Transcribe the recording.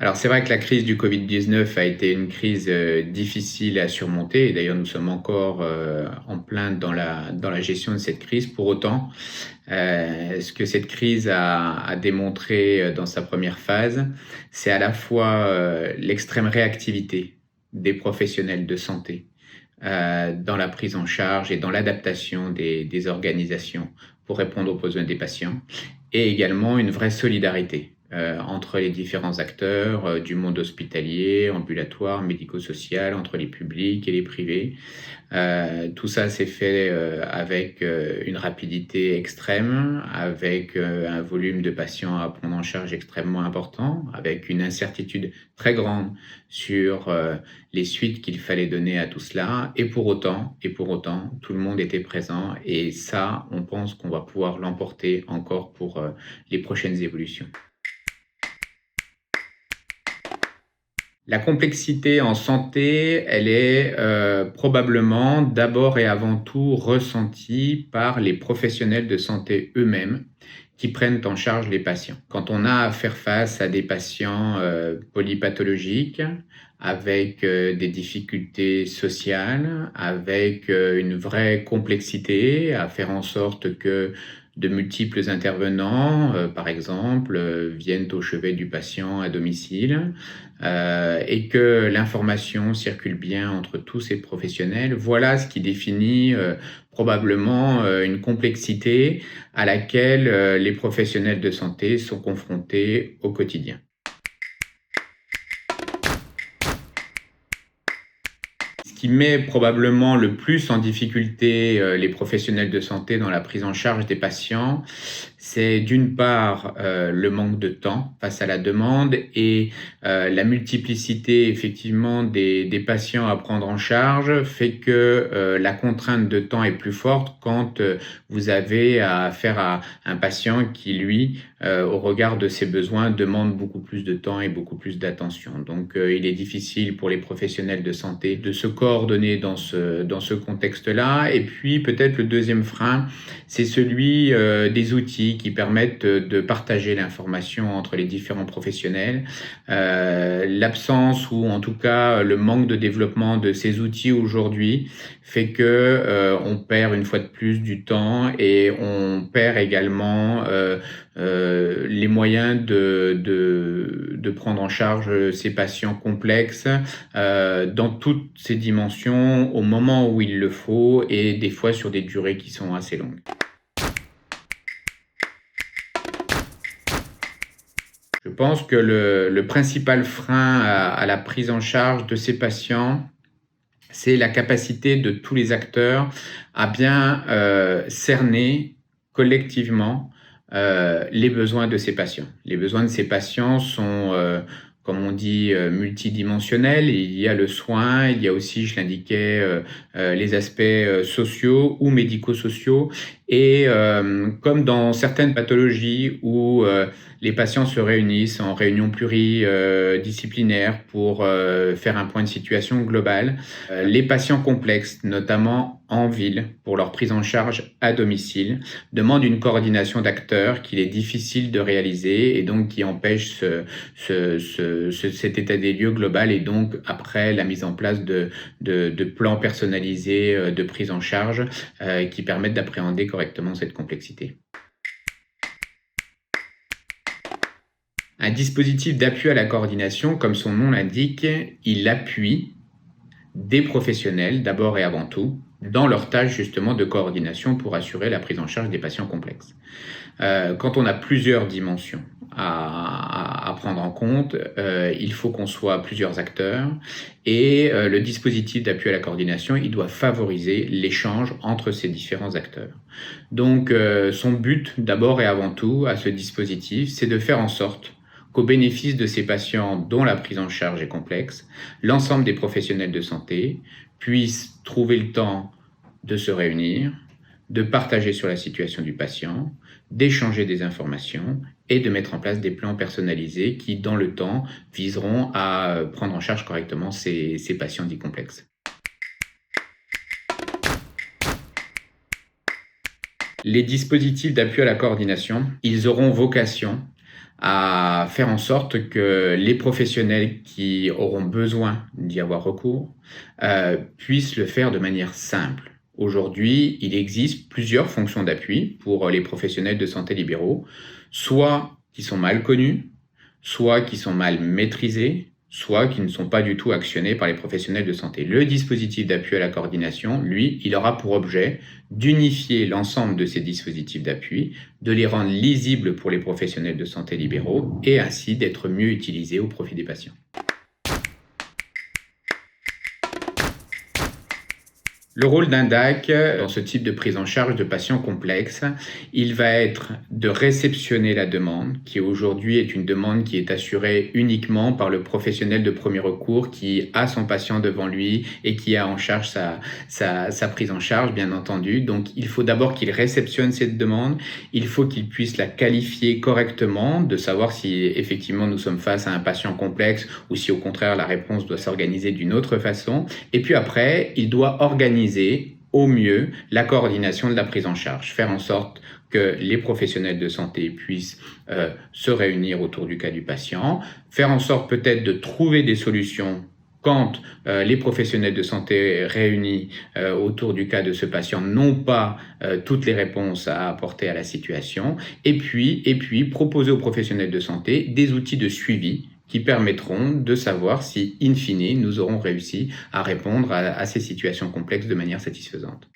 Alors c'est vrai que la crise du Covid-19 a été une crise difficile à surmonter et d'ailleurs nous sommes encore en plein dans la gestion de cette crise. Pour autant, ce que cette crise a démontré dans sa première phase, c'est à la fois l'extrême réactivité des professionnels de santé dans la prise en charge et dans l'adaptation des organisations pour répondre aux besoins des patients, et également une vraie solidarité entre les différents acteurs du monde hospitalier, ambulatoire, médico-social, entre les publics et les privés. Tout ça s'est fait avec une rapidité extrême, avec un volume de patients à prendre en charge extrêmement important, avec une incertitude très grande sur les suites qu'il fallait donner à tout cela. Et pour autant, tout le monde était présent. Et ça, on pense qu'on va pouvoir l'emporter encore pour les prochaines évolutions. La complexité en santé, elle est probablement d'abord et avant tout ressentie par les professionnels de santé eux-mêmes qui prennent en charge les patients. Quand on a à faire face à des patients polypathologiques, avec des difficultés sociales, avec une vraie complexité, à faire en sorte que de multiples intervenants, par exemple, viennent au chevet du patient à domicile, et que l'information circule bien entre tous ces professionnels. Voilà ce qui définit probablement une complexité à laquelle les professionnels de santé sont confrontés au quotidien. Ce qui met probablement le plus en difficulté les professionnels de santé dans la prise en charge des patients, c'est d'une part le manque de temps face à la demande et la multiplicité effectivement des patients à prendre en charge fait que la contrainte de temps est plus forte quand vous avez à affaire à un patient qui, lui, au regard de ses besoins, demande beaucoup plus de temps et beaucoup plus d'attention. Donc il est difficile pour les professionnels de santé de se coordonner dans ce contexte-là. Et puis peut-être le deuxième frein, c'est celui des outils qui permettent de partager l'information entre les différents professionnels. L'absence ou en tout cas le manque de développement de ces outils aujourd'hui fait que on perd une fois de plus du temps et on perd également les moyens de prendre en charge ces patients complexes dans toutes ces dimensions au moment où il le faut et des fois sur des durées qui sont assez longues. Je pense que le principal frein à la prise en charge de ces patients, c'est la capacité de tous les acteurs à bien cerner collectivement les besoins de ces patients. Les besoins de ces patients sont, comme on dit, multidimensionnels. Il y a le soin, il y a aussi, je l'indiquais, les aspects sociaux ou médico-sociaux. Et comme dans certaines pathologies où les patients se réunissent en réunion pluridisciplinaire pour faire un point de situation global, les patients complexes, notamment en ville, pour leur prise en charge à domicile, demandent une coordination d'acteurs qu'il est difficile de réaliser et donc qui empêche cet état des lieux global et donc après la mise en place de plans personnalisés de prise en charge qui permettent d'appréhender correctement cette complexité. Un dispositif d'appui à la coordination, comme son nom l'indique, il appuie des professionnels, d'abord et avant tout, dans leur tâche justement de coordination pour assurer la prise en charge des patients complexes. Quand on a plusieurs dimensions à prendre en compte, il faut qu'on soit plusieurs acteurs et le dispositif d'appui à la coordination, il doit favoriser l'échange entre ces différents acteurs. Donc son but d'abord et avant tout à ce dispositif, c'est de faire en sorte qu'au bénéfice de ces patients dont la prise en charge est complexe, l'ensemble des professionnels de santé puissent trouver le temps de se réunir, de partager sur la situation du patient, d'échanger des informations et de mettre en place des plans personnalisés qui, dans le temps, viseront à prendre en charge correctement ces patients dits complexes. Les dispositifs d'appui à la coordination, ils auront vocation à faire en sorte que les professionnels qui auront besoin d'y avoir recours puissent le faire de manière simple. Aujourd'hui, il existe plusieurs fonctions d'appui pour les professionnels de santé libéraux, soit qui sont mal connus, soit qui sont mal maîtrisés, soit qui ne sont pas du tout actionnés par les professionnels de santé. Le dispositif d'appui à la coordination, lui, il aura pour objet d'unifier l'ensemble de ces dispositifs d'appui, de les rendre lisibles pour les professionnels de santé libéraux et ainsi d'être mieux utilisés au profit des patients. Le rôle d'un DAC dans ce type de prise en charge de patients complexes, il va être de réceptionner la demande, qui aujourd'hui est une demande qui est assurée uniquement par le professionnel de premier recours qui a son patient devant lui et qui a en charge sa prise en charge, bien entendu. Donc, il faut d'abord qu'il réceptionne cette demande, il faut qu'il puisse la qualifier correctement, de savoir si effectivement nous sommes face à un patient complexe ou si au contraire la réponse doit s'organiser d'une autre façon. Et puis après, il doit organiser au mieux la coordination de la prise en charge, faire en sorte que les professionnels de santé puissent se réunir autour du cas du patient, faire en sorte peut-être de trouver des solutions quand les professionnels de santé réunis autour du cas de ce patient n'ont pas toutes les réponses à apporter à la situation, et puis proposer aux professionnels de santé des outils de suivi qui permettront de savoir si, in fine, nous aurons réussi à répondre à ces situations complexes de manière satisfaisante.